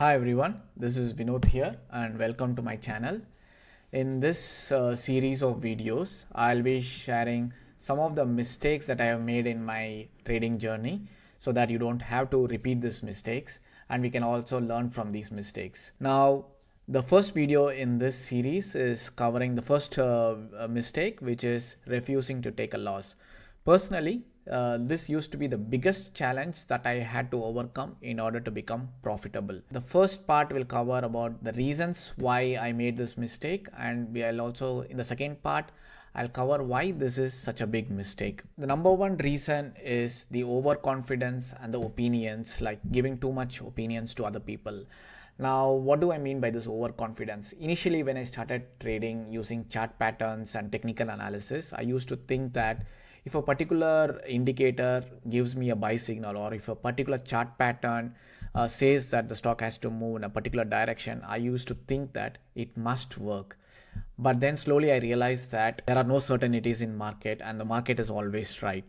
Hi everyone, this is Vinod here and welcome to my channel. In this series of videos, I'll be sharing some of the mistakes that I have made in my trading journey so that you don't have to repeat these mistakes and we can also learn from these mistakes. Now, the first video in this series is covering the first mistake, which is refusing to take a loss. Personally, this used to be the biggest challenge that I had to overcome in order to become profitable. The first part will cover about the reasons why I made this mistake, and we'll also, in the second part, I'll cover why this is such a big mistake. The number one reason is the overconfidence and the opinions, like giving too much opinions to other people. Now, what do I mean by this overconfidence? Initially, when I started trading using chart patterns and technical analysis, I used to think that if a particular indicator gives me a buy signal, or if a particular chart pattern says that the stock has to move in a particular direction, I used to think that it must work. But then slowly I realized that there are no certainties in market and the market is always right.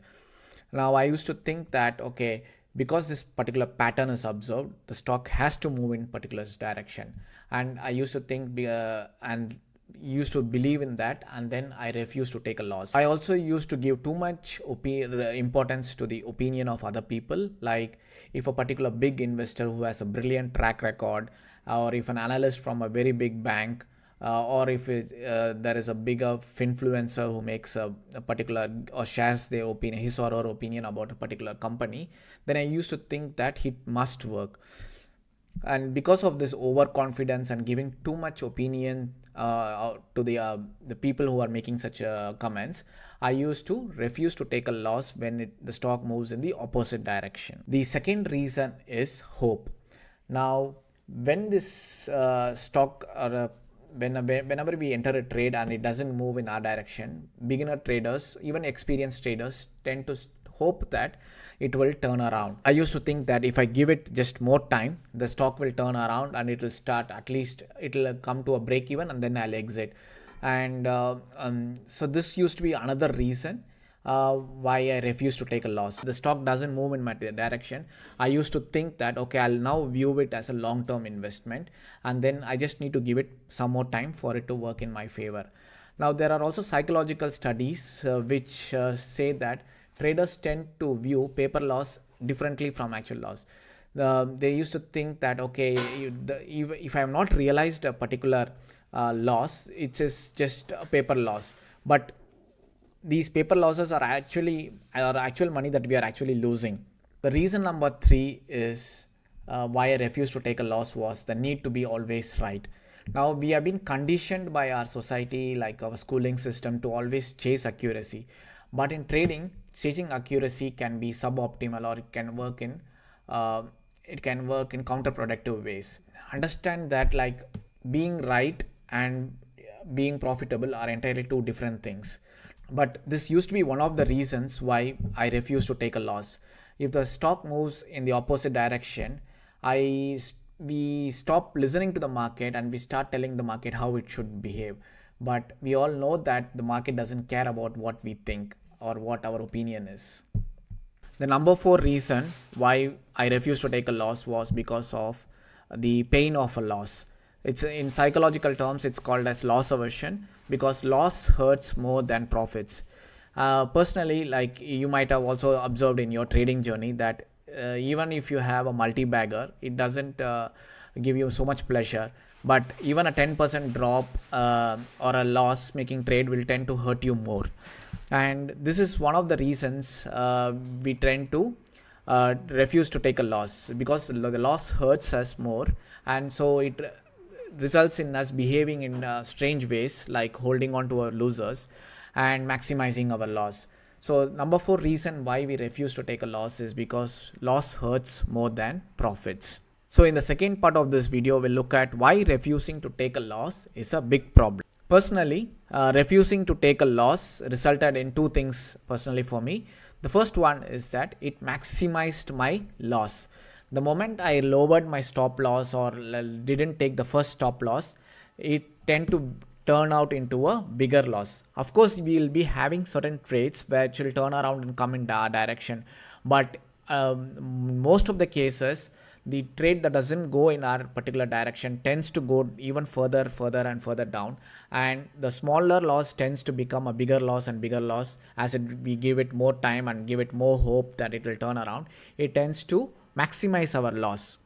Now I used to think that, okay, because this particular pattern is observed, the stock has to move in particular direction. And I used to think and used to believe in that, and then I refused to take a loss. I also used to give too much importance to the opinion of other people. Like if a particular big investor who has a brilliant track record, or if an analyst from a very big bank, or if there is a bigger influencer who makes a particular or shares their opinion, his or her opinion about a particular company, then I used to think that it must work. And because of this overconfidence and giving too much opinion to the people who are making such comments, I used to refuse to take a loss when the stock moves in the opposite direction. The second reason is hope. Now, when this stock or whenever we enter a trade and it doesn't move in our direction, beginner traders, even experienced traders, tend to hope that it will turn around. I used to think that if I give it just more time, the stock will turn around and it will start, at least it will come to a break even, and then I'll exit. And so this used to be another reason why I refuse to take a loss. The stock doesn't move in my direction, I used to think that, okay, I'll now view it as a long-term investment, and then I just need to give it some more time for it to work in my favor. Now, there are also psychological studies which say that traders tend to view paper loss differently from actual loss. They used to think that, okay, if I have not realized a particular loss, it is just a paper loss. But these paper losses are actual money that we are actually losing. The reason number three is why I refused to take a loss was the need to be always right. Now, we have been conditioned by our society, like our schooling system, to always chase accuracy. But in trading, chasing accuracy can be suboptimal, or uh, it can work in counterproductive ways. Understand that, like, being right and being profitable are entirely two different things. But this used to be one of the reasons why I refuse to take a loss. If the stock moves in the opposite direction, we stop listening to the market and we start telling the market how it should behave. But we all know that the market doesn't care about what we think or what our opinion is. The number four reason why I refused to take a loss was because of the pain of a loss. It's in psychological terms, it's called as loss aversion, because loss hurts more than profits. Personally, like you might have also observed in your trading journey, that even if you have a multi-bagger, it doesn't give you so much pleasure. But even a 10% drop or a loss making trade will tend to hurt you more. And this is one of the reasons we tend to refuse to take a loss, because the loss hurts us more, and so it results in us behaving in strange ways, like holding on to our losers and maximizing our loss. So number four reason why we refuse to take a loss is because loss hurts more than profits. So in the second part of this video, we'll look at why refusing to take a loss is a big problem. Personally, refusing to take a loss resulted in two things personally for me. The first one is that it maximized my loss. The moment I lowered my stop loss or didn't take the first stop loss, it tend to turn out into a bigger loss. Of course, we will be having certain trades which will turn around and come in our direction, but most of the cases, the trade that doesn't go in our particular direction tends to go even further and further down, and the smaller loss tends to become a bigger loss and bigger loss as we give it more time and give it more hope that it will turn around. It tends to maximize our loss.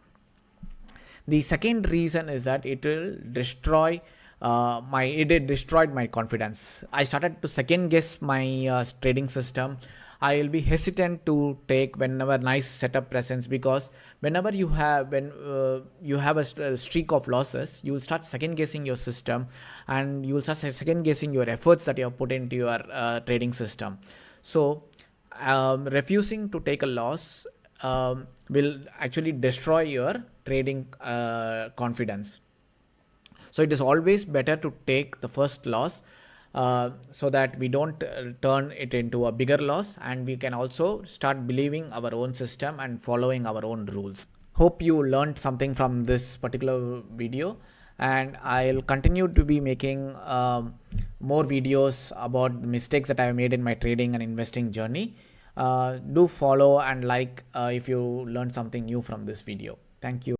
The second reason is that it will destroy it destroyed my confidence. I started to second guess my trading system. I will be hesitant to take whenever nice setup presents, because whenever you have a streak of losses, you will start second guessing your system, and you will start second guessing your efforts that you have put into your trading system. So refusing to take a loss will actually destroy your trading confidence. So it is always better to take the first loss so that we don't turn it into a bigger loss, and we can also start believing our own system and following our own rules. Hope you learned something from this particular video, and I'll continue to be making more videos about the mistakes that I have made in my trading and investing journey. Do follow and like if you learned something new from this video. Thank you.